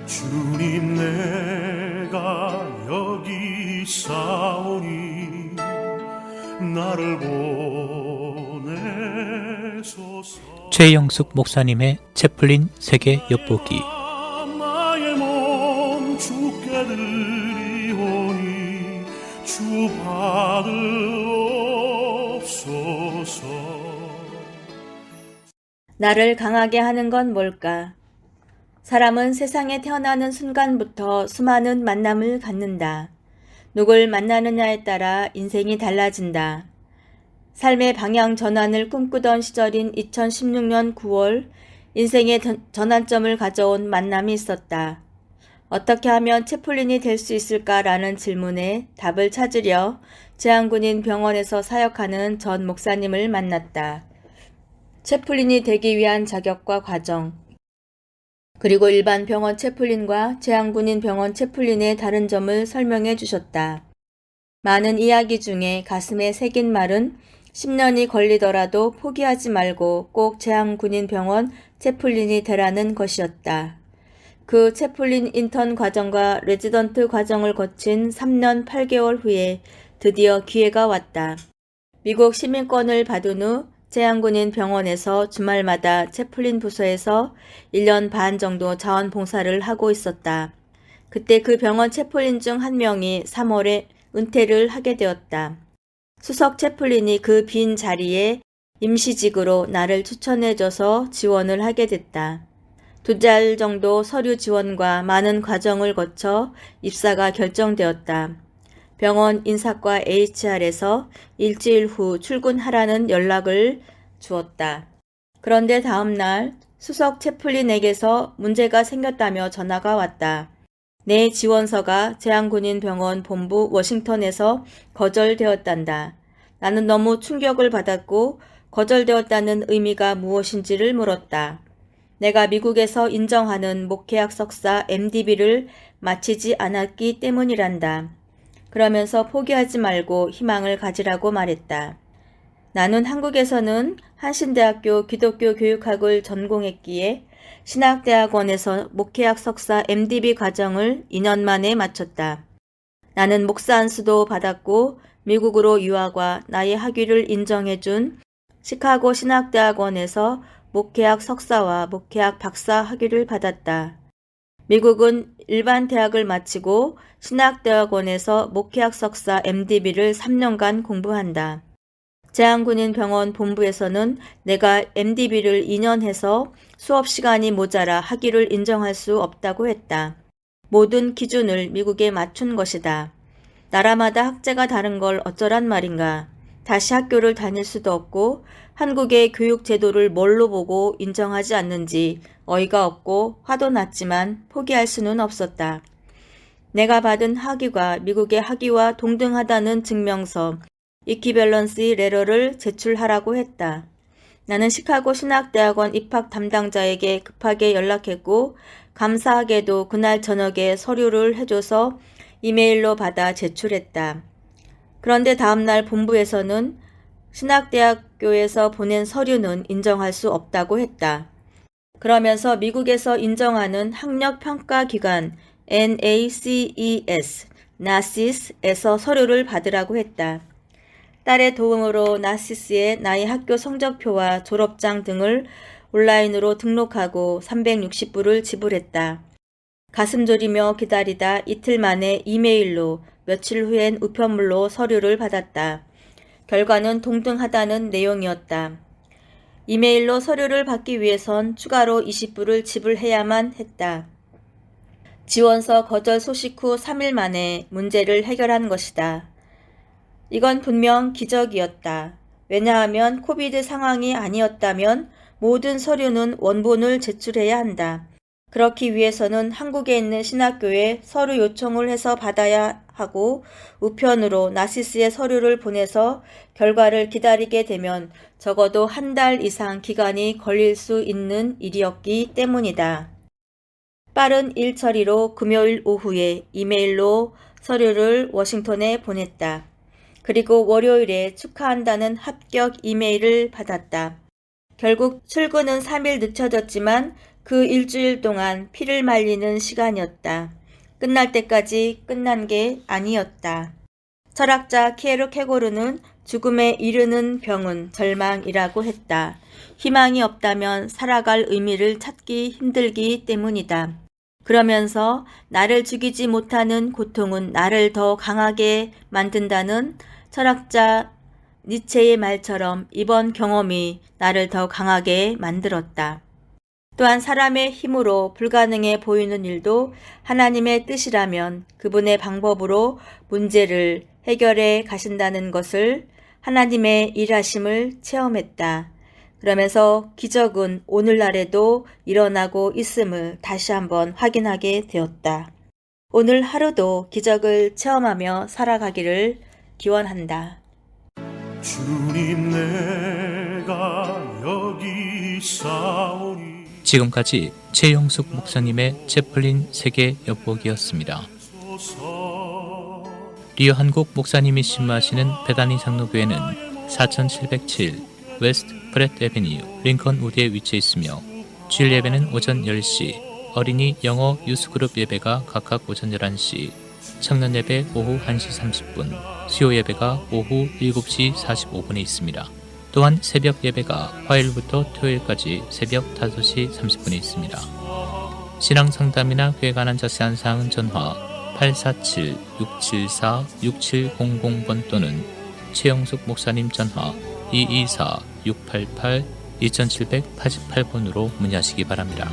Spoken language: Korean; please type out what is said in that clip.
주님 내가 여기 있사오니 나를 보내소서. 최영숙 목사님의 채플린 세계 엿보기. 나의 몸 주께 드리오니 주 받으옵소서. 나를 강하게 하는 건 뭘까? 사람은 세상에 태어나는 순간부터 수많은 만남을 갖는다. 누굴 만나느냐에 따라 인생이 달라진다. 삶의 방향 전환을 꿈꾸던 시절인 2016년 9월 인생의 전환점을 가져온 만남이 있었다. 어떻게 하면 채플린이 될 수 있을까라는 질문에 답을 찾으려 제한군인 병원에서 사역하는 전 목사님을 만났다. 채플린이 되기 위한 자격과 과정, 그리고 일반 병원 채플린과 제한군인 병원 채플린의 다른 점을 설명해 주셨다. 많은 이야기 중에 가슴에 새긴 말은 10년이 걸리더라도 포기하지 말고 꼭 제한군인 병원 채플린이 되라는 것이었다. 그 채플린 인턴 과정과 레지던트 과정을 거친 3년 8개월 후에 드디어 기회가 왔다. 미국 시민권을 받은 후 제한군인 병원에서 주말마다 채플린 부서에서 1년 반 정도 자원봉사를 하고 있었다. 그때 그 병원 채플린 중 한 명이 3월에 은퇴를 하게 되었다. 수석 채플린이 그 빈 자리에 임시직으로 나를 추천해줘서 지원을 하게 됐다. 2달 정도 서류 지원과 많은 과정을 거쳐 입사가 결정되었다. 병원 인사과 HR에서 일주일 후 출근하라는 연락을 주었다. 그런데 다음 날 수석 채플린에게서 문제가 생겼다며 전화가 왔다. 내 지원서가 제한군인병원 본부 워싱턴에서 거절되었단다. 나는 너무 충격을 받았고 거절되었다는 의미가 무엇인지를 물었다. 내가 미국에서 인정하는 목회학 석사 MDB를 마치지 않았기 때문이란다. 그러면서 포기하지 말고 희망을 가지라고 말했다. 나는 한국에서는 한신대학교 기독교 교육학을 전공했기에 신학대학원에서 목회학 석사 MDB 과정을 2년 만에 마쳤다. 나는 목사 안수도 받았고 미국으로 유학과 나의 학위를 인정해준 시카고 신학대학원에서 목회학 석사와 목회학 박사 학위를 받았다. 미국은 일반 대학을 마치고 신학대학원에서 목회학 석사 MDB를 3년간 공부한다. 제한군인 병원 본부에서는 내가 MDB를 2년 해서 수업 시간이 모자라 학위를 인정할 수 없다고 했다. 모든 기준을 미국에 맞춘 것이다. 나라마다 학제가 다른 걸 어쩌란 말인가. 다시 학교를 다닐 수도 없고 한국의 교육 제도를 뭘로 보고 인정하지 않는지 어이가 없고 화도 났지만 포기할 수는 없었다. 내가 받은 학위가 미국의 학위와 동등하다는 증명서 이퀴밸런시 레터를 제출하라고 했다. 나는 시카고 신학대학원 입학 담당자에게 급하게 연락했고 감사하게도 그날 저녁에 서류를 해줘서 이메일로 받아 제출했다. 그런데 다음날 본부에서는 신학대학교에서 보낸 서류는 인정할 수 없다고 했다. 그러면서 미국에서 인정하는 학력평가기관 NACES에서 서류를 받으라고 했다. 딸의 도움으로 나시스에 나의 학교 성적표와 졸업장 등을 온라인으로 등록하고 360불을 지불했다. 가슴 졸이며 기다리다 이틀 만에 이메일로 며칠 후엔 우편물로 서류를 받았다. 결과는 동등하다는 내용이었다. 이메일로 서류를 받기 위해선 추가로 20불을 지불해야만 했다. 지원서 거절 소식 후 3일 만에 문제를 해결한 것이다. 이건 분명 기적이었다. 왜냐하면 코비드 상황이 아니었다면 모든 서류는 원본을 제출해야 한다. 그렇기 위해서는 한국에 있는 신학교에 서류 요청을 해서 받아야 하고 우편으로 나시스의 서류를 보내서 결과를 기다리게 되면 적어도 한 달 이상 기간이 걸릴 수 있는 일이었기 때문이다. 빠른 일 처리로 금요일 오후에 이메일로 서류를 워싱턴에 보냈다. 그리고 월요일에 축하한다는 합격 이메일을 받았다. 결국 출근은 3일 늦춰졌지만 그 일주일 동안 피를 말리는 시간이었다. 끝날 때까지 끝난 게 아니었다. 철학자 키에르케고르는 죽음에 이르는 병은 절망이라고 했다. 희망이 없다면 살아갈 의미를 찾기 힘들기 때문이다. 그러면서 나를 죽이지 못하는 고통은 나를 더 강하게 만든다는 철학자 니체의 말처럼 이번 경험이 나를 더 강하게 만들었다. 또한 사람의 힘으로 불가능해 보이는 일도 하나님의 뜻이라면 그분의 방법으로 문제를 해결해 가신다는 것을 하나님의 일하심을 체험했다. 그러면서 기적은 오늘날에도 일어나고 있음을 다시 한번 확인하게 되었다. 오늘 하루도 기적을 체험하며 살아가기를 기원한다. 주님 내가 여기 있사오니 지금까지 최영숙 목사님의 채플린 세계 엿보기였습니다. 리어 한국 목사님이 신무하시는 베다니 장로교회는 4707 웨스트 프렛 애비뉴 링컨 우드에 위치해 있으며 주일 예배는 오전 10시, 어린이 영어 유스그룹 예배가 각각 오전 11시, 청년 예배 오후 1시 30분, 수요 예배가 오후 7시 45분에 있습니다. 또한 새벽 예배가 화요일부터 토요일까지 새벽 5시 30분에 있습니다. 신앙 상담이나 그에 관한 자세한 사항은 전화 847-674-6700번 또는 최영숙 목사님 전화 224-688-2788번으로 문의하시기 바랍니다.